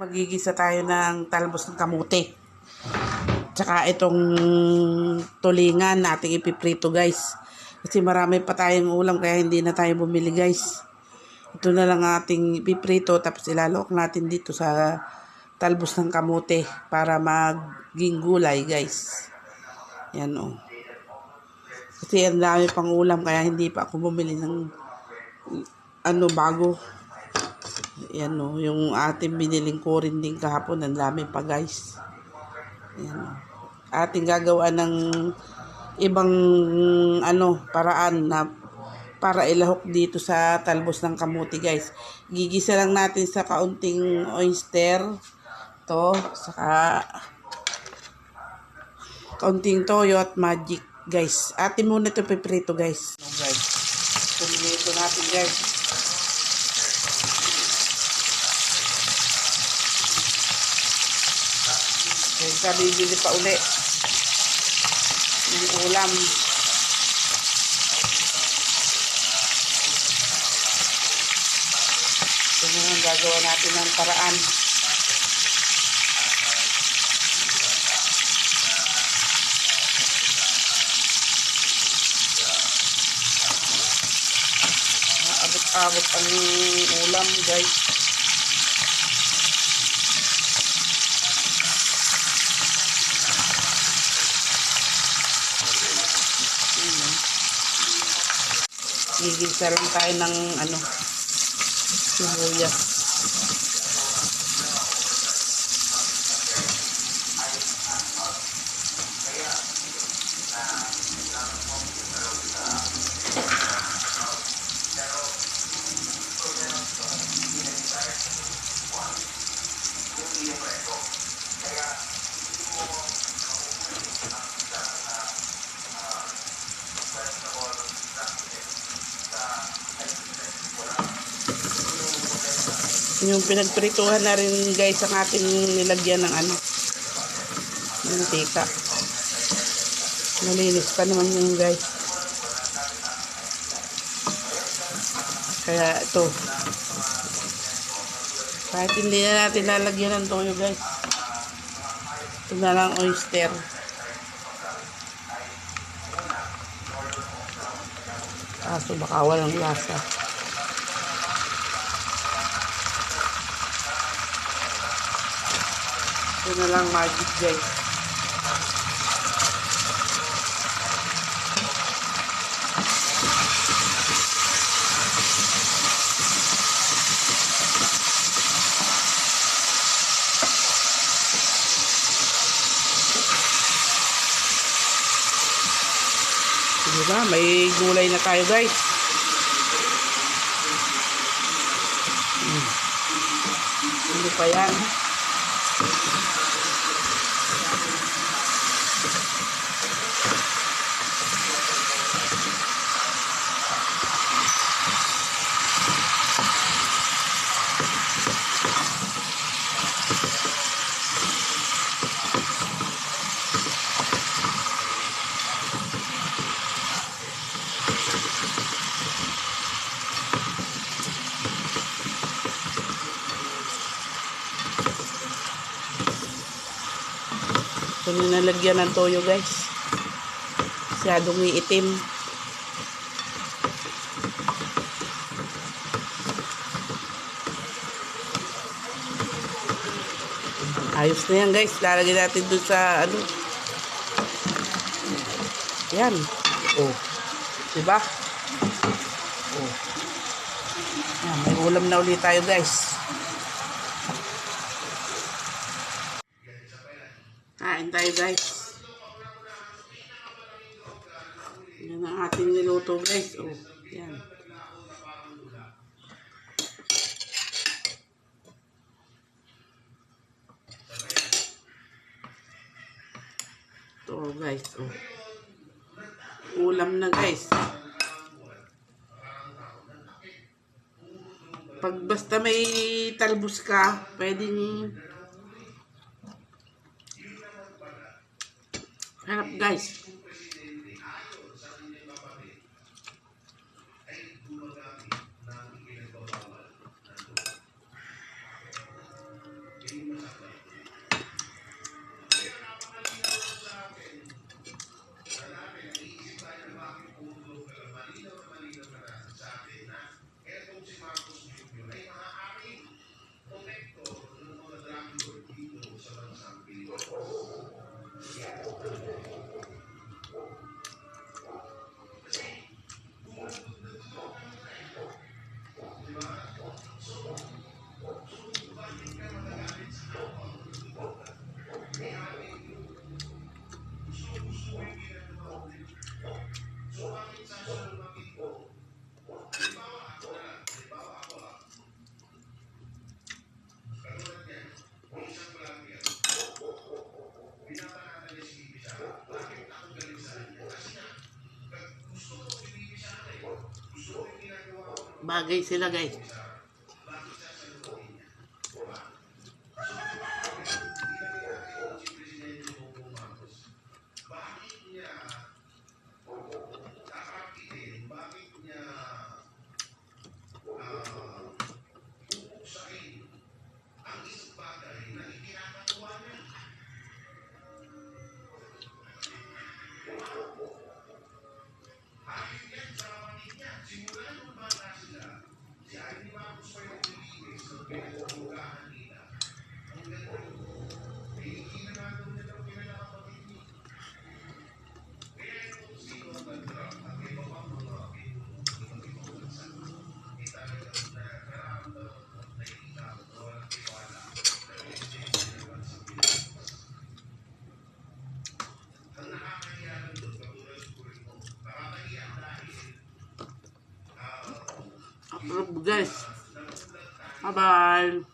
Magigisa tayo ng talbos ng kamote. Tsaka itong tulingan nating ipiprito guys. Kasi marami pa tayong ulam kaya hindi na tayo bumili guys. Ito na lang ating ipiprito tapos ilalok natin dito sa talbos ng kamote para maging gulay guys. Yan o. Kasi ang dami pang ulam kaya hindi pa ako bumili ng bago. Yan o, yung ating biniling korinding kahapon, ang dami pa guys. Yan o. Ating gagawa ng ibang paraan na para ilahok dito sa talbos ng kamuti guys. Gigisa lang natin sa kaunting oyster to, saka kaunting toyo at magic guys. Atin muna ito piprito guys. Guys, pinito natin guys. Kaya bibili pa uli yung ulam. Ito na ang gagawa natin ng paraan. Abot-abot ang ulam guys. Gigisa lang tayo ng sibuyas. Yung pinagprituhan na rin guys ang ating nilagyan ng mantika. Malinis pa naman yung guys. Kaya ito, kahit hindi na natin lalagyan ng toyo guys, ito na lang oyster. Kaso baka walang lasa. Ito na lang magic guys. Diba? May gulay na tayo guys. Ano pa yan? Ito na nalagyan ng toyo guys. Masyadong iitim. Ayos na yan guys. Lalagyan natin dun sa yan. Oh. Diba? Oh. Yan, may ulam na ulit tayo guys. Kain tayo guys. Yan ang ating niluto guys. Oh, yan. Ito guys. Oh. Ulam na guys. Pag basta may talbos ka, pwedeng harap guys. Bagay sila guys. Guys, bye-bye.